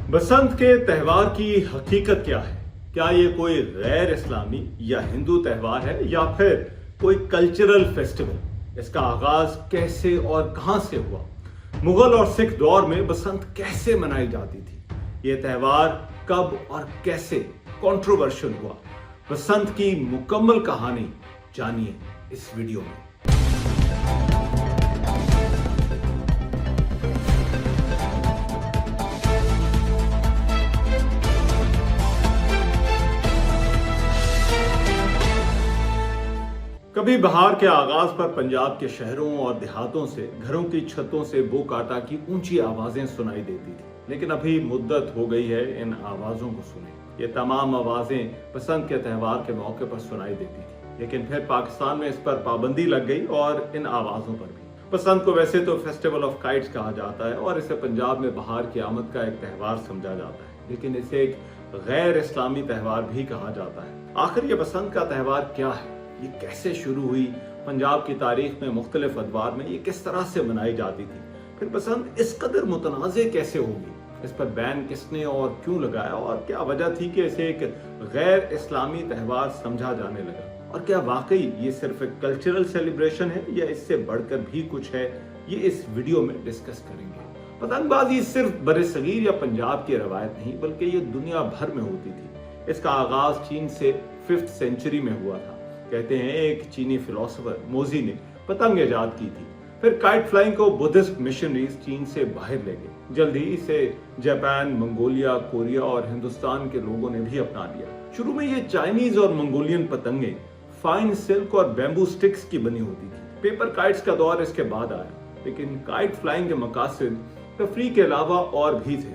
बसंत के त्यौहार की हकीकत क्या है? क्या ये कोई गैर इस्लामी या हिंदू त्यौहार है या फिर कोई कल्चरल फेस्टिवल? इसका आगाज कैसे और कहां से हुआ? मुगल और सिख दौर में बसंत कैसे मनाई जाती थी? ये त्यौहार कब और कैसे कंट्रोवर्शियल हुआ? बसंत की मुकम्मल कहानी जानिए इस वीडियो में। कभी बहार के आगाज पर पंजाब के शहरों और देहातों से घरों की छतों से बो काटा की ऊंची आवाजें सुनाई देती थी, लेकिन अभी मुद्दत हो गई है इन आवाजों को सुने। ये तमाम आवाजें बसंत के त्यौहार के मौके पर सुनाई देती थी, लेकिन फिर पाकिस्तान में इस पर पाबंदी लग गई और इन आवाजों पर भी। बसंत को वैसे तो फेस्टिवल ऑफ काइट्स कहा जाता है और इसे पंजाब में बहार की आमद का एक त्यौहार समझा जाता है, लेकिन इसे एक गैर इस्लामी त्यौहार भी कहा जाता है। आखिर ये बसंत का त्यौहार क्या है? ये कैसे शुरू हुई? पंजाब की तारीख में मुख्तलिफ अदवार में ये किस तरह से मनाई जाती थी? फिर बसंत इस कदर मुतनाज़े कैसे होगी? इस पर बैन किसने और क्यों लगाया और क्या वजह थी कि इसे एक गैर इस्लामी त्यौहार समझा जाने लगा? और क्या वाकई ये सिर्फ एक कल्चरल सेलिब्रेशन है या इससे बढ़कर भी कुछ है? ये इस वीडियो में डिस्कस करेंगे। पतंगबाजी सिर्फ बरसगीर या पंजाब की रवायत नहीं, बल्कि ये दुनिया भर में होती थी। इसका आगाज चीन से 5th सेंचुरी में हुआ था। कहते हैं एक चीनी फिलोसोफर मोजी ने पतंग इजाद की थी। फिर काइट फ्लाइंग को बुद्धिस्ट मिशनरीज चीन से बाहर ले गए। जल्द ही इसे जापान, मंगोलिया, कोरिया और हिंदुस्तान के लोगों ने भी अपना लिया। शुरू में ये चाइनीज और मंगोलियन पतंगे फाइन सिल्क और बैम्बू स्टिक्स की बनी होती थी। पेपर काइट्स का दौर इसके बाद आया, लेकिन काइट फ्लाइंग के मकासद तफरीह के अलावा और भी थे।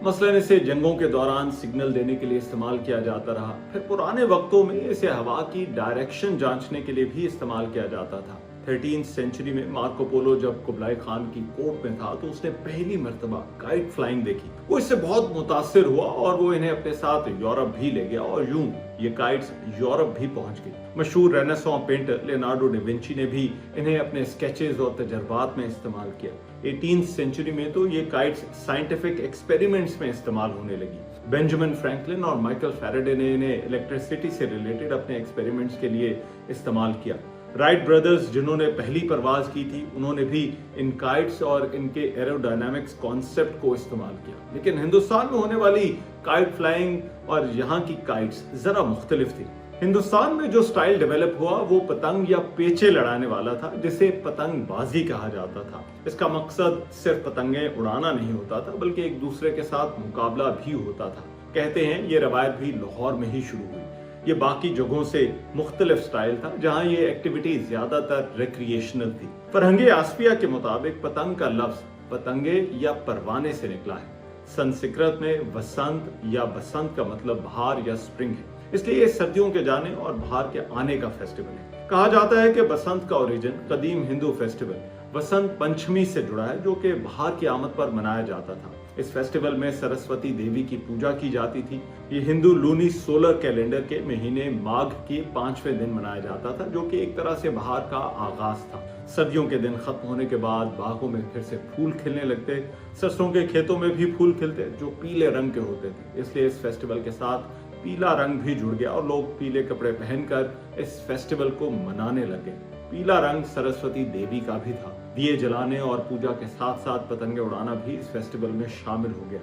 मसलन इसे जंगों के दौरान सिग्नल देने के लिए इस्तेमाल किया जाता रहा। फिर पुराने वक्तों में इसे हवा की डायरेक्शन जांचने के लिए भी इस्तेमाल किया जाता था। 13th सेंचुरी में मार्को पोलो जब कुबलाई खान की कोर्ट में था तो उसने पहली मर्तबा काइट फ्लाइंग देखी। वो इससे बहुत मुतासिर हुआ और वो इन्हें अपने साथ यूरोप भी ले गया और यूं ये काइट्स यूरोप भी पहुंच गई। मशहूर renaissance painter Leonardo da Vinci ने भी इन्हें अपने स्केचेस और तजर्बात में इस्तेमाल किया। 18th सेंचुरी में तो ये काइट्स साइंटिफिक एक्सपेरिमेंट्स में इस्तेमाल होने लगी। बेंजामिन फ्रैंकलिन और माइकल फैराडे ने इन्हें इलेक्ट्रिसिटी से रिलेटेड अपने एक्सपेरिमेंट्स के लिए इस्तेमाल किया। राइट ब्रदर्स, जिन्होंने पहली परवाज की थी, उन्होंने भी इन काइट्स और इनके एरोडायनामिक्स कॉन्सेप्ट को इस्तेमाल किया। लेकिन हिंदुस्तान में होने वाली काइट फ्लाइंग और यहाँ की काइट्स जरा मुख्तलिफ थी। हिंदुस्तान में जो स्टाइल डेवलप हुआ वो पतंग या पेचे लड़ाने वाला था, जिसे पतंगबाजी कहा जाता था। इसका मकसद सिर्फ पतंगे उड़ाना नहीं होता था, बल्कि एक दूसरे के साथ मुकाबला भी होता था। कहते हैं ये रवायत भी लाहौर में ही शुरू हुई। ये बाकी जगहों से मुख्तलिफ स्टाइल था, जहां ये एक्टिविटी ज्यादातर रिक्रिएशनल थी। फरहंगे आसफिया के मुताबिक पतंग का लफ्ज पतंगे या परवाने से निकला है। संस्कृत में वसंत या बसंत का मतलब बहार या स्प्रिंग है, इसलिए ये सर्दियों के जाने और बहार के आने का फेस्टिवल है। कहा जाता है कि बसंत का ओरिजिन कदीम हिंदू फेस्टिवल बसंत पंचमी से जुड़ा है, जो कि बहार की आमद पर मनाया जाता था। इस फेस्टिवल में सरस्वती देवी की पूजा की जाती थी। ये हिंदू लूनी सोलर कैलेंडर के महीने माघ के 5वें दिन मनाया जाता था, जो कि एक तरह से बहार का आगाज था। सर्दियों के दिन खत्म होने के बाद बागों में फिर से फूल खिलने लगते। सरसों के खेतों में भी फूल खिलते जो पीले रंग के होते थे, इसलिए इस फेस्टिवल के साथ पीला रंग भी जुड़ गया और लोग पीले कपड़े पहनकर इस फेस्टिवल को मनाने लगे। पीला रंग सरस्वती देवी का भी था। दिए जलाने और पूजा के साथ साथ पतंगे उड़ाना भी इस फेस्टिवल में शामिल हो गया।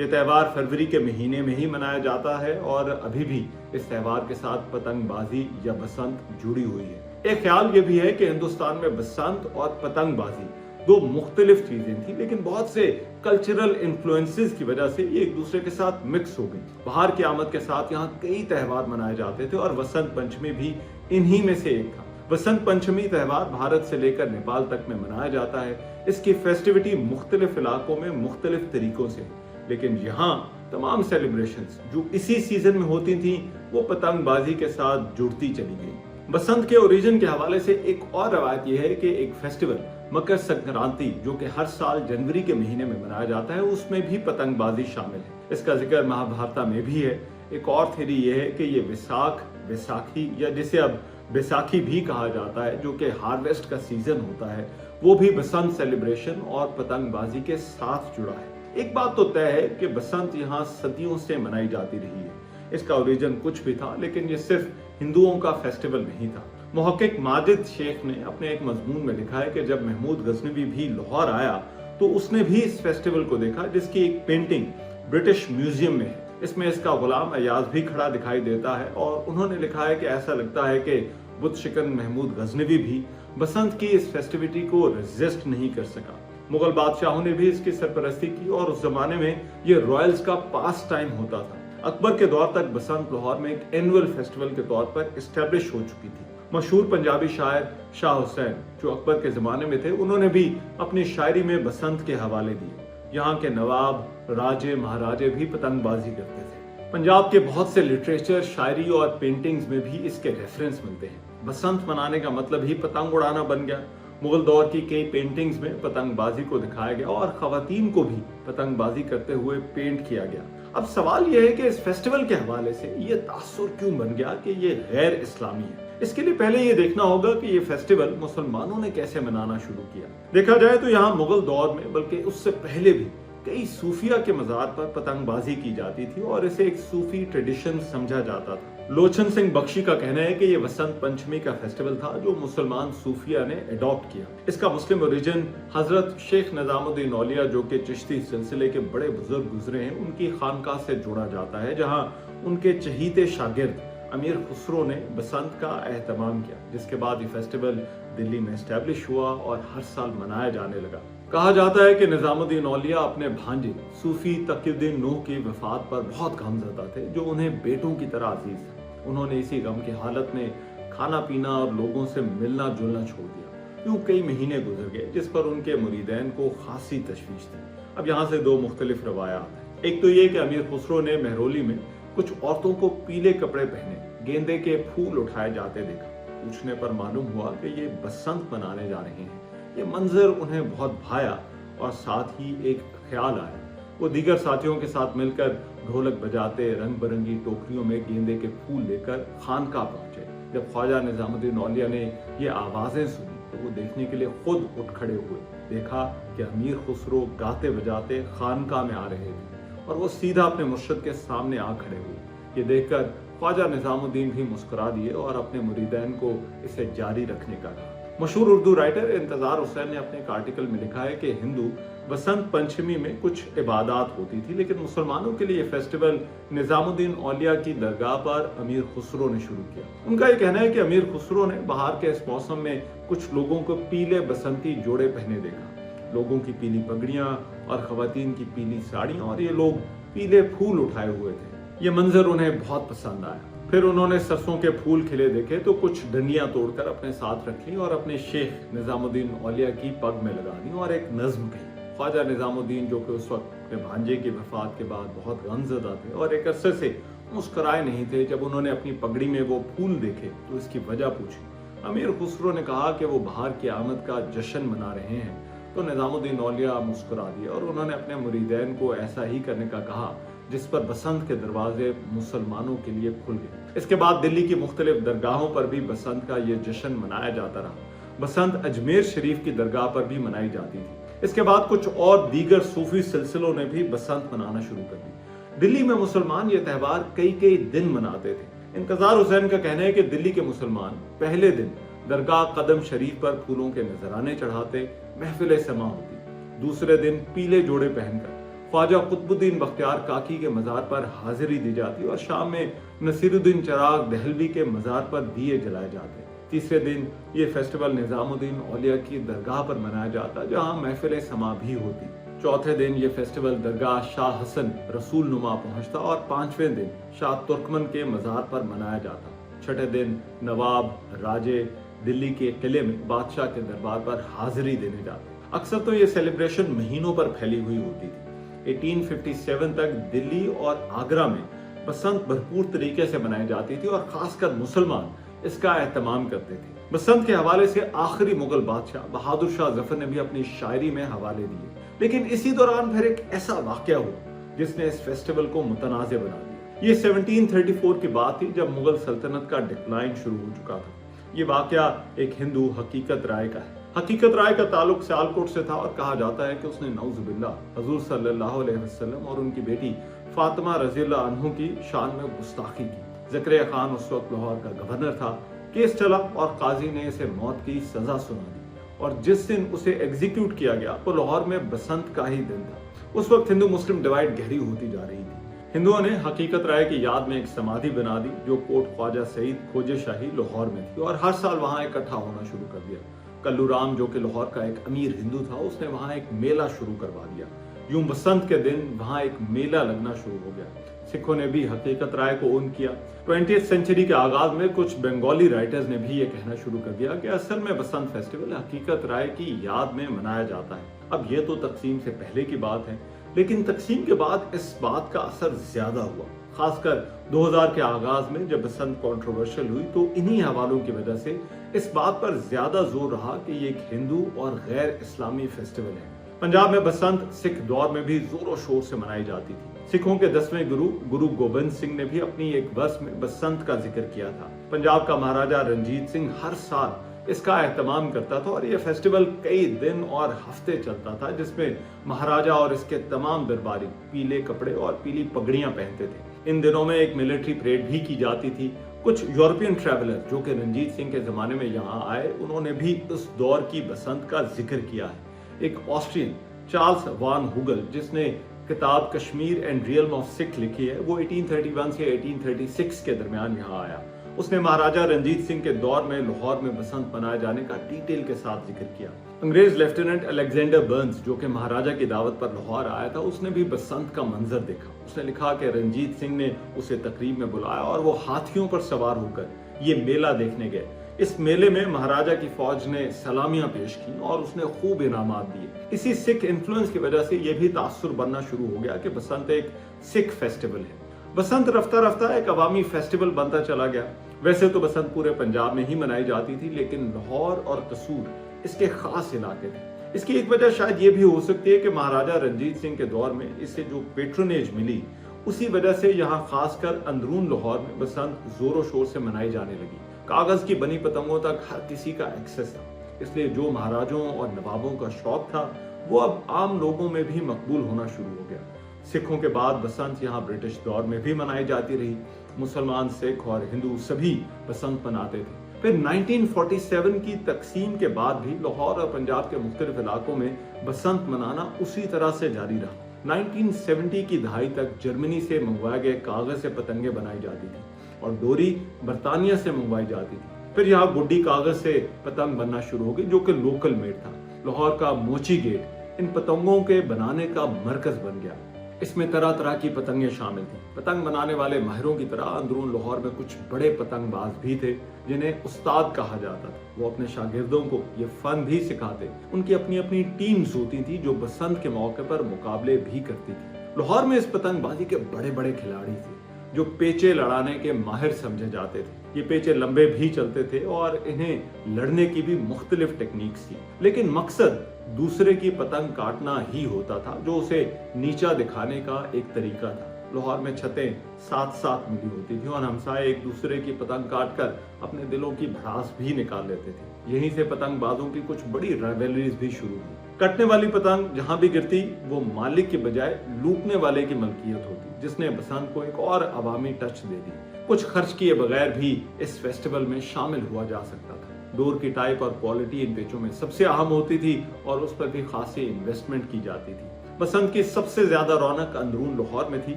ये त्यौहार फरवरी के महीने में ही मनाया जाता है और अभी भी इस त्यौहार के साथ पतंगबाजी या बसंत जुड़ी हुई है। एक ख्याल ये भी है कि हिंदुस्तान में बसंत और पतंगबाजी दो मुख्तलिफ चीजें थी, लेकिन बहुत से कल्चरल इन्फ्लुएंसेस की वजह से ये एक दूसरे के साथ मिक्स हो गई। बहार की आमद के साथ यहाँ कई त्यौहार मनाए जाते थे और वसंत पंचमी भी इन्हीं में से एक था। बसंत पंचमी त्यौहार भारत से लेकर नेपाल तक में मनाया जाता है। इसकी फेस्टिविटी मुख्तलिफ इलाकों में मुख्तलिफ तरीकों से है, लेकिन यहाँ तमाम सेलिब्रेशंस जो इसी सीजन में होती थी वो पतंगबाजी के साथ जुड़ती चली गई। बसंत के ओरिजिन के हवाले से एक और रवायत यह है कि एक फेस्टिवल मकर संक्रांति, जो कि हर साल जनवरी के महीने में मनाया जाता है, उसमें भी पतंगबाजी शामिल है। इसका जिक्र महाभारत में भी है। एक और थ्योरी यह है कि ये बैसाखी या जिसे अब बैसाखी भी कहा जाता है, जो कि हार्वेस्ट का सीजन होता है, वो भी बसंत सेलिब्रेशन और पतंगबाजी के साथ जुड़ा है। एक बात तो तय है कि बसंत यहाँ सदियों से मनाई जाती रही है। इसका ओरिजिन कुछ भी था, लेकिन ये सिर्फ हिंदुओं का फेस्टिवल नहीं था। मुहक्किक माजिद शेख ने अपने एक मजमून में लिखा है कि जब महमूद गजनवी भी लाहौर आया तो उसने भी इस फेस्टिवल को देखा, जिसकी एक पेंटिंग ब्रिटिश म्यूजियम में है। इसमें इसका गुलाम अयाज भी खड़ा दिखाई देता है और उन्होंने लिखा है कि ऐसा लगता है कि बुत शिकन महमूद गजनवी भी बसंत की इस फेस्टिविटी को रेजिस्ट नहीं कर सका। मुगल बादशाहों ने भी इसकी सरपरस्ती की और उस जमाने में ये रॉयल्स का पास टाइम होता था। अकबर के दौर तक बसंत लाहौर में एक एनुअल फेस्टिवल के तौर पर एस्टेब्लिश हो चुकी थी। मशहूर पंजाबी शायर शाह हुसैन जो अकबर के जमाने में थे, उन्होंने भी अपनी शायरी में बसंत के हवाले दिए। यहाँ के नवाब, राजे, महाराजे भी पतंगबाजी करते थे। पंजाब के बहुत से लिटरेचर, शायरी और पेंटिंग्स में भी इसके रेफरेंस मिलते हैं। बसंत मनाने का मतलब ही पतंग उड़ाना बन गया। मुगल दौर की कई पेंटिंग्स में पतंगबाजी को दिखाया गया और खवातीन को भी पतंगबाजी करते हुए पेंट किया गया। अब सवाल यह है कि इस फेस्टिवल के हवाले से ये तासुर क्यों बन गया कि ये गैर इस्लामी है। इसके लिए पहले ये देखना होगा कि ये फेस्टिवल मुसलमानों ने कैसे मनाना शुरू किया। देखा जाए तो यहाँ मुगल दौर में, बल्कि उससे पहले भी, कई सूफिया के मज़ार पर पतंगबाजी की जाती थी और इसे एक सूफी ट्रेडिशन समझा जाता था। लोचन सिंह बख्शी का कहना है कि ये वसंत पंचमी का फेस्टिवल था जो मुसलमान सूफिया ने अडॉप्ट किया। इसका मुस्लिम ओरिजिन हजरत शेख निजामुद्दीन औलिया, जो कि चिश्ती सिलसिले के बड़े बुजुर्ग गुजरे हैं, उनकी खानकाह से जोड़ा जाता है, जहां उनके चहीते शागिर्द अमीर खुसरो ने बसंत का एहतमाम किया, जिसके बाद ये फेस्टिवल दिल्ली में एस्टेब्लिश हुआ और हर साल मनाया जाने लगा। कहा जाता है कि निजामुद्दीन औलिया अपने भांजे सूफी तकीउद्दीन नूह की वफात पर बहुत गमज़दा थे, जो उन्हें बेटों की तरह अजीज थे। उन्होंने इसी गम की हालत में खाना पीना और लोगों से मिलना जुलना छोड़ दिया। यूं कई महीने गुजर गए, जिस पर उनके मुरीदैन को खासी तशवीश थी। अब यहाँ से दो मुख्तलिफ रवायात हैं। एक तो ये कि अमीर खुसरो ने महरौली में कुछ औरतों को पीले कपड़े पहने गेंदे के फूल उठाए जाते देखा। पूछने पर मालूम हुआ कि ये बसंत मनाने जा रहे हैं। ये मंजर उन्हें बहुत भाया और साथ ही एक ख्याल आया। वो दीगर साथियों के साथ मिलकर ढोलक बजाते रंग बिरंगी टोकरियों में गेंदे के फूल लेकर खानकाह पहुंचे। जब ख्वाजा निजामुद्दीन औलिया ने ये आवाजें सुनी तो वो देखने के लिए खुद उठ खड़े हुए। देखा कि अमीर खुसरो गाते बजाते खानकाह में आ रहे थे और वो सीधा अपने मुर्शिद के सामने आ खड़े हुए। ये देखकर ख्वाजा निजामुद्दीन भी मुस्कुरा दिए और अपने मुरीदैन को इसे जारी रखने का कहा। मशहूर उर्दू राइटर इंतजार हुसैन ने अपने एक आर्टिकल में लिखा है कि हिंदू बसंत पंचमी में कुछ इबादत होती थी, लेकिन मुसलमानों के लिए फेस्टिवल निजामुद्दीन औलिया की दरगाह पर अमीर खुसरो ने शुरू किया। उनका यह कहना है कि अमीर खुसरो ने बहार के इस मौसम में कुछ लोगों को पीले बसंती जोड़े पहने देखा। लोगों की पीली पगड़ियां और खवातीन की पीली साड़ियां, और ये लोग पीले फूल उठाए हुए थे। ये मंजर उन्हें बहुत पसंद आया। फिर उन्होंने सरसों के फूल खिले देखे तो कुछ डंडियां तोड़कर अपने साथ रख ली और अपने शेख निजामुद्दीन औलिया की पग में लगा दी और एक नज्म कही। ख्वाजा निजामुद्दीन, जो कि उस वक्त अपने भांजे की वफात के बाद बहुत गमज़दा थे और एक अरसे से मुस्कुराए नहीं थे, जब उन्होंने अपनी पगड़ी में वो फूल देखे तो इसकी वजह पूछी। अमीर खुसरो ने कहा कि वो बहार की आमद का जश्न मना रहे हैं, तो निजामुद्दीन औलिया मुस्कुरा दिए और उन्होंने अपने मुरीदैन को ऐसा ही करने का कहा, जिस पर बसंत के दरवाजे मुसलमानों के लिए खुल गए। इसके बाद दिल्ली की मुख्तलिफ दरगाहों पर भी बसंत का ये जश्न मनाया जाता रहा। बसंत अजमेर शरीफ की दरगाह पर भी मनाई जाती थी। इसके बाद कुछ और दीगर सूफी सिलसिलों ने भी बसंत मनाना शुरू कर दी। दिल्ली में मुसलमान ये त्यौहार कई दिन मनाते थे। इंतजार हुसैन का कहना है कि दिल्ली के मुसलमान पहले दिन दरगाह कदम शरीफ पर फूलों के नजराने चढ़ाते, महफिल समा होती। दूसरे दिन पीले जोड़े पहनकर ख्वाजा कुतुबुद्दीन बख्तियार काकी के मज़ार पर हाजिरी दी जाती और शाम में नसीरुद्दीन चिराग दहलवी के मज़ार पर दिए जलाए जाते। तीसरे दिन ये फेस्टिवल निजामुद्दीन औलिया की दरगाह पर मनाया जाता, जहां महफिल समा भी होती। चौथे दिन ये फेस्टिवल दरगाह शाह हसन रसूल नुमा पहुंचता और पांचवें दिन शाह तुर्कमन के मज़ार पर मनाया जाता। छठे दिन नवाब, राजे दिल्ली के किले में बादशाह के दरबार पर हाजिरी देने जाते। अक्सर तो ये सेलिब्रेशन महीनों पर फैली हुई होती थी। 1857 तक दिल्ली और आगरा में बसंत भरपूर तरीके से मनाई जाती थी और खासकर मुसलमान इसका एहतमाम करते थे। बसंत के हवाले से आखिरी मुगल बादशाह बहादुर शाह जफर ने भी अपनी शायरी में हवाले दिए, लेकिन इसी दौरान फिर एक ऐसा वाकया हुआ जिसने इस फेस्टिवल को मुतनाज़ बना दिया। ये 1734 की बात थी, जब मुगल सल्तनत का डिक्लाइन शुरू हो चुका था। ये वाकया एक हिंदू हकीकत राय का है। हकीकत राय का ताल्लुक सियालकोट से था और कहा जाता है कि उसने नऊजुबिल्लाह हुजूर सल्लल्लाहु अलैहि वसल्लम और उनकी बेटी फातिमा रज़ियल्लाहु अन्हु की शान में गुस्ताखी की। ज़करिया खान उस वक्त लाहौर का गवर्नर था। केस चला और काजी ने इसे मौत की सजा सुना दी और जिस दिन उसे एग्जीक्यूट किया गया वो लाहौर में बसंत का ही दिन था। उस वक्त हिंदू मुस्लिम डिवाइड गहरी होती जा रही थी। हिंदुओं ने हकीकत राय की याद में एक समाधि बना दी जो कोट ख्वाजा सईद खोजे शाही लाहौर में थी और हर साल वहां इकट्ठा होना शुरू कर दिया। कल्लू राम जो कि लाहौर का एक अमीर हिंदू था उसने वहां एक मेला शुरू करवा दिया। यूं बसंत के दिन वहां एक मेला लगना शुरू हो गया। सिखों ने भी हकीकत राय को ओन किया। 20वीं सेंचुरी के आगाज में कुछ बंगाली राइटर्स ने भी ये कहना शुरू कर दिया कि असल में बसंत फेस्टिवल हकीकत राय की याद में मनाया जाता है। अब ये तो तकसीम से पहले की बात है, लेकिन तकसीम के बाद इस बात का असर ज्यादा हुआ। खासकर 2000 के आगाज में जब बसंत कंट्रोवर्शियल हुई तो इन्हीं हवालों की वजह से इस बात पर ज्यादा जोर रहा कि ये एक हिंदू और गैर इस्लामी फेस्टिवल है। पंजाब में बसंत सिख दौर में भी जोरों शोर से मनाई जाती थी। सिखों के 10वें गुरु गोबिंद सिंह ने भी अपनी एक वर्स में बसंत का जिक्र किया था। पंजाब का महाराजा रंजीत सिंह हर साल इसका एहतमाम करता था और ये फेस्टिवल कई दिन और हफ्ते चलता था, जिसमें महाराजा और इसके तमाम दरबारी पीले कपड़े और पीली पगड़ियां पहनते थे। इन दिनों में एक मिलिट्री परेड भी की जाती थी। कुछ यूरोपियन ट्रैवलर जो कि रंजीत सिंह के जमाने में यहाँ आए, उन्होंने भी उस दौर की बसंत का जिक्र किया है। एक ऑस्ट्रियन चार्ल्स वान हुगल जिसने किताब Kashmir and realm of Sikh लिखी है, वो 1831 से 1836 के दरमियान यहाँ आया। उसने महाराजा रंजीत सिंह के दौर में लाहौर में बसंत मनाए जाने का डिटेल के साथ जिक्र किया। अंग्रेज लेफ्टिनेंट अलेक्जेंडर बर्न्स जो कि महाराजा की दावत पर लाहौर आया था, उसने भी बसंत का मंजर देखा। उसने लिखा कि रंजीत सिंह ने उसे तकरीब में बुलाया और वो हाथियों पर सवार होकर ये मेला देखने गए। इस मेले में महाराजा की फौज ने सलामियां पेश की और उसने खूब इनामात दिए। इसी सिख इन्फ्लुएंस की वजह से यह भी तासुर बनना शुरू हो गया कि बसंत एक सिख फेस्टिवल है। बसंत रफ्ता रफ्ता एक अवामी फेस्टिवल बनता चला गया। वैसे तो बसंत पूरे पंजाब में ही मनाई जाती थी, लेकिन लाहौर और कसूर इसके खास इलाके थे। इसकी एक वजह शायद ये भी हो सकती है कि महाराजा रंजीत सिंह के दौर में इससे जो पेट्रोनेज मिली, उसी वजह से यहाँ खासकर अंदरून लाहौर में बसंत जोरों शोर से मनाई जाने लगी। कागज की बनी पतंगों तक हर किसी का एक्सेस था, इसलिए जो महाराजों और नवाबों का शौक था वो अब आम लोगों में भी मकबूल होना शुरू हो गया। सिखों के बाद बसंत यहाँ ब्रिटिश दौर में भी मनाई जाती रही। मुसलमान, सिख और हिंदू सभी बसंत मनाते थे। फिर 1947 की तकसीम के बाद भी लाहौर और पंजाब के मुख्तलिफ इलाकों में बसंत मनाना उसी तरह से जारी रहा। 1970 की दहाई तक जर्मनी से मंगवाए गए कागज से पतंगे बनाई जाती थी और डोरी बरतानिया से मंगवाई जाती थी। फिर यहाँ गुड्डी कागज से पतंग बनना शुरू हो गई जो कि लोकल मेड था। लाहौर का मोची गेट इन पतंगों के बनाने का मरकज बन गया। इसमें तरह तरह की पतंगें शामिल थी। पतंग बनाने वाले माहिरों की तरह अंदरून लाहौर में कुछ बड़े पतंगबाज भी थे जिन्हें उस्ताद कहा जाता था। वो अपने शागिर्दों को ये फन भी सिखाते। उनकी अपनी अपनी टीम्स होती थी जो बसंत के मौके पर मुकाबले भी करती थी। लाहौर में इस पतंगबाजी के बड़े बड़े खिलाड़ी थे जो पेचे लड़ाने के माहिर समझे जाते थे। ये पेचे लंबे भी चलते थे और इन्हें लड़ने की भी मुख्तलिफ टेक्निक्स थी, लेकिन मकसद दूसरे की पतंग काटना ही होता था, जो उसे नीचा दिखाने का एक तरीका था। लाहौर में छतें साथ साथ मिली होती थी और हमसाए एक दूसरे की पतंग काटकर अपने दिलों की भड़ास भी निकाल लेते थे। यहीं से पतंगबाजों की कुछ बड़ी राइवलरीज भी शुरू हुई। कटने वाली पतंग जहां भी गिरती वो मालिक की बजाय लूटने वाले की मलकियत होती, जिसने बसंत को एक और अवामी टच दे दी। कुछ खर्च किए बगैर भी इस फेस्टिवल में शामिल हुआ जा सकता था। डोर की टाइप और क्वालिटी इन पेचों में सबसे अहम होती थी और उस पर भी खासी इन्वेस्टमेंट की जाती थी। बसंत की सबसे ज्यादा रौनक अंदरून लाहौर में थी,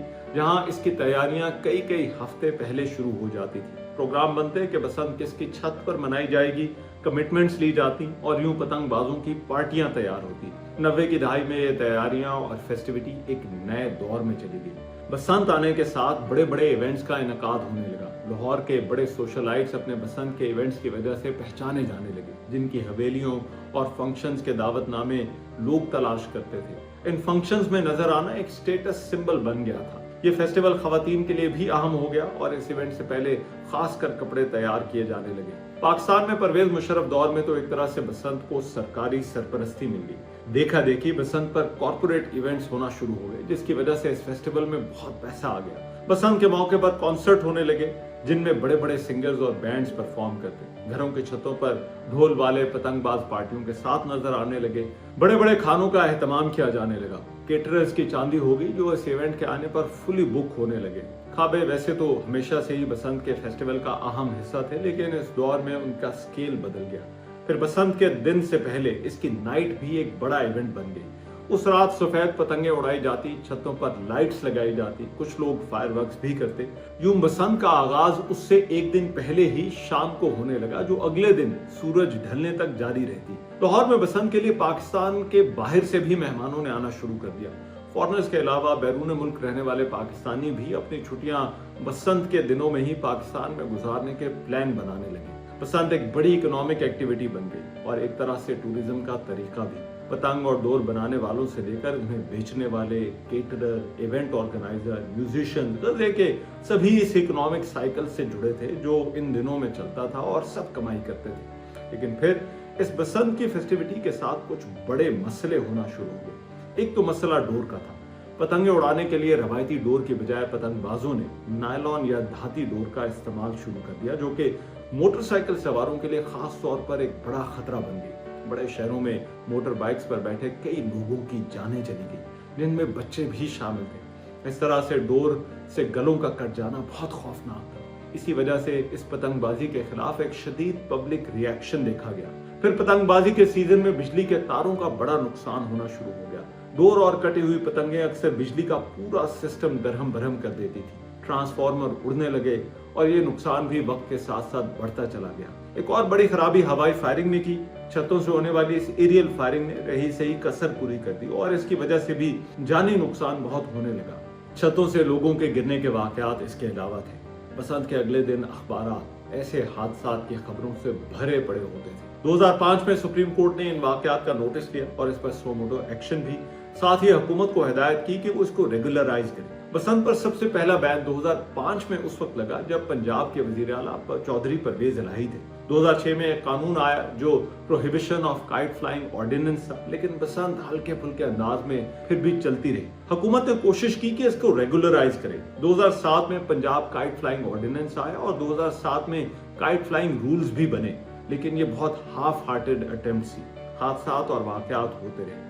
जहां इसकी तैयारियां कई कई हफ्ते पहले शुरू हो जाती थी। प्रोग्राम बनते कि बसंत किसकी छत पर मनाई जाएगी, कमिटमेंट्स ली जाती और यूं पतंगबाजों की पार्टियां तैयार होती। 90 की दहाई में ये तैयारियां और फेस्टिविटी एक नए दौर में चली गई। बसंत आने के साथ बड़े बड़े इवेंट्स का इनकाद होने लगा। लाहौर के बड़े सोशलाइट्स अपने बसंत के इवेंट्स की वजह से पहचाने जाने लगे, जिनकी हवेलियों और फंक्शंस के दावतनामे लोग तलाश करते थे। इन फंक्शंस में नजर आना एक स्टेटस सिंबल बन गया था। ये फेस्टिवल खवातीन के लिए भी अहम हो गया और इस इवेंट से पहले खासकर कपड़े तैयार किए जाने लगे। पाकिस्तान में परवेज मुशर्रफ दौर में तो एक तरह से बसंत को सरकारी सरपरस्ती मिल गई। देखा देखी बसंत पर कॉर्पोरेट इवेंट्स होना शुरू हो गए, जिसकी वजह से इस फेस्टिवल में बहुत पैसा आ गया। बसंत के मौके पर कॉन्सर्ट होने लगे जिनमें बड़े बड़े सिंगर्स और बैंड्स परफॉर्म करते। घरों की छतों पर ढोल वाले पतंगबाज पार्टियों के साथ नजर आने लगे। बड़े बड़े खानों का एहतमाम किया जाने लगा। केटरर्स की चांदी हो गई जो इस इवेंट के आने पर फुली बुक होने लगे। खाबे वैसे तो हमेशा से ही बसंत के फेस्टिवल का अहम हिस्सा थे, लेकिन इस दौर में उनका स्केल बदल गया। फिर बसंत के दिन से पहले इसकी नाइट भी एक बड़ा इवेंट बन गई। उस रात सफेद पतंगे उड़ाई जाती, छतों पर लाइट्स लगाई जाती, कुछ लोग फायरवर्क्स भी करते। यूं बसंत का आगाज उससे एक दिन पहले ही शाम को होने लगा, जो अगले दिन सूरज ढलने तक जारी रहती। लाहौर में बसंत के लिए पाकिस्तान के बाहर से भी मेहमानों ने आना शुरू कर दिया। फॉरेनर्स के अलावा बैरून मुल्क रहने वाले पाकिस्तानी भी अपनी छुट्टियां बसंत के दिनों में ही पाकिस्तान में गुजारने के प्लान बनाने लगे। बसंत एक बड़ी इकोनॉमिक एक्टिविटी बन गई और एक तरह से टूरिज्म का तरीका भी। पतंग और डोर बनाने वालों से लेकर उन्हें बेचने वाले, केटरर, इवेंट ऑर्गेनाइजर, म्यूजिशियन, गज़े के सभी इस इकोनॉमिक साइकिल से जुड़े थे जो इन दिनों में चलता था और सब कमाई करते थे। लेकिन फिर इस बसंत की फेस्टिविटी के साथ कुछ बड़े मसले होना शुरू हुए। एक तो मसला डोर का था। पतंगे उड़ाने के लिए रवायती डोर की बजाय पतंगबाजों ने नायलॉन या धाती डोर का इस्तेमाल शुरू कर दिया, जो कि मोटरसाइकिल सवारों के लिए खास तौर पर एक बड़ा खतरा बन गई। बड़े शहरों में मोटर बाइक्स पर बैठे कई लोगों की जानें चली गई, जिनमें बच्चे भी शामिल थे। इस तरह से डोर से गलों का कट जाना बहुत खौफनाक था। इसी वजह से इस पतंगबाजी के खिलाफ एक शदीद पब्लिक रिएक्शन देखा गया। फिर पतंगबाजी के सीजन में बिजली के तारों का बड़ा नुकसान होना शुरू हो गया। डोर और कटी हुई पतंगे अक्सर बिजली का पूरा सिस्टम दरहम भरम कर देती थी। ट्रांसफार्मर उड़ने लगे और ये नुकसान भी वक्त के साथ साथ बढ़ता चला गया। एक और बड़ी खराबी हवाई फायरिंग ने की। छतों से होने वाली इस एरियल फायरिंग ने रही सही कसर पूरी कर दी और इसकी वजह से भी जानी नुकसान बहुत होने लगा। छतों से लोगों के गिरने के वाकयात इसके अलावा थे। बसंत के अगले दिन अखबारात ऐसे हादसात की खबरों से भरे पड़े होते थे। 2005 में सुप्रीम कोर्ट ने इन वाकयात का नोटिस लिया और इस पर सो मोटो एक्शन भी। साथ ही हुकूमत को हिदायत की कि वो इसको रेगुलराइज करे। बसंत पर सबसे पहला बैन 2005 में उस वक्त लगा जब पंजाब के वजीर आला चौधरी परवेज इलाही थे। 2006 में एक कानून आया जो prohibition of kite flying ordinance था, लेकिन बसंत हल्के फुल्के अंदाज में फिर भी चलती रही। हुकूमत ने कोशिश की कि इसको रेगुलराइज करे। 2007 में पंजाब काइट फ्लाइंग ऑर्डिनेंस आया और 2007 में काइट फ्लाइंग रूल्स भी बने, लेकिन ये बहुत हाफ हार्टेड अटेम्प्ट थी। हादसात और वाकयात होते रहे।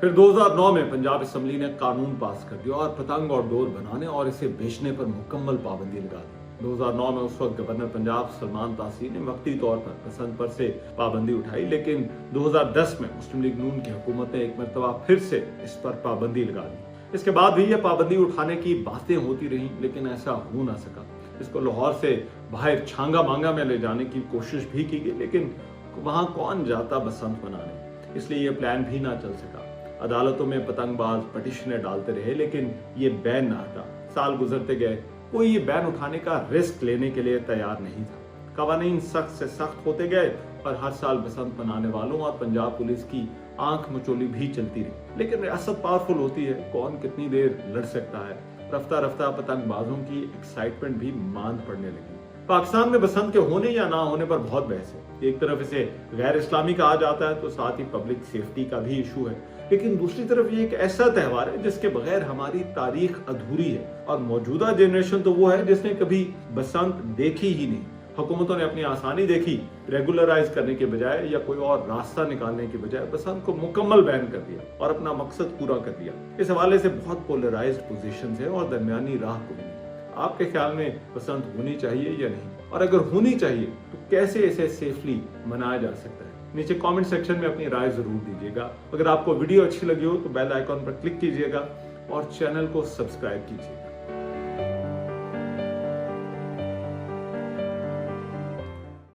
फिर 2009 में पंजाब असेंबली ने कानून पास कर दिया और पतंग और डोर बनाने और इसे बेचने पर मुकम्मल पाबंदी लगा दी। 2009 में उस वक्त गवर्नर पंजाब सलमान तासीर ने वक्ती तौर पर बसंत पर से पाबंदी उठाई, लेकिन 2010 में मुस्लिम लीग नून की हुकूमत ने एक मरतबा फिर से इस पर पाबंदी लगा दी। इसके बाद भी यह पाबंदी उठाने की बातें होती रही, लेकिन ऐसा हो ना सका। इसको लाहौर से बाहर छांगा मांगा में ले जाने की कोशिश भी की गई, लेकिन वहां कौन जाता बसंत मनाने, इसलिए यह प्लान भी ना चल सका। अदालतों में पतंगबाज पटिशनें डालते रहे, लेकिन ये बैन ना हटा। साल गुजरते गए, कोई ये बैन उठाने का रिस्क लेने के लिए तैयार नहीं था। कवानीन सख्त से सख्त होते गए और हर साल बसंत मनाने वालों और पंजाब पुलिस की आंख मचोली भी चलती रही। लेकिन रियासत पावरफुल होती है, कौन कितनी देर लड़ सकता है। रफ्ता रफ्ता पतंगबाजों की एक्साइटमेंट भी मांद पड़ने लगी। पाकिस्तान में बसंत के होने या ना होने पर बहुत बहस है। एक तरफ इसे गैर इस्लामी कहा जाता है तो साथ ही पब्लिक सेफ्टी का भी इशू है, लेकिन दूसरी तरफ ये एक ऐसा त्योहार है जिसके बगैर हमारी तारीख अधूरी है और मौजूदा जनरेशन तो वो है जिसने कभी बसंत देखी ही नहीं। हुकूमतों ने अपनी आसानी देखी, रेगुलराइज करने के बजाय या कोई और रास्ता निकालने के बजाय बसंत को मुकम्मल बैन कर दिया और अपना मकसद पूरा कर दिया। इस हवाले से बहुत पोलराइज्ड पोजीशंस है और दरमियानी राह कोई नहीं। आपके ख्याल में बसंत होनी चाहिए या नहीं, और अगर होनी चाहिए तो कैसे इसे सेफली मनाया जा सकता है? नीचे कमेंट सेक्शन में अपनी राय जरूर दीजिएगा। अगर आपको वीडियो अच्छी लगी हो तो बेल आइकॉन पर क्लिक कीजिएगा और चैनल को सब्सक्राइब कीजिएगा।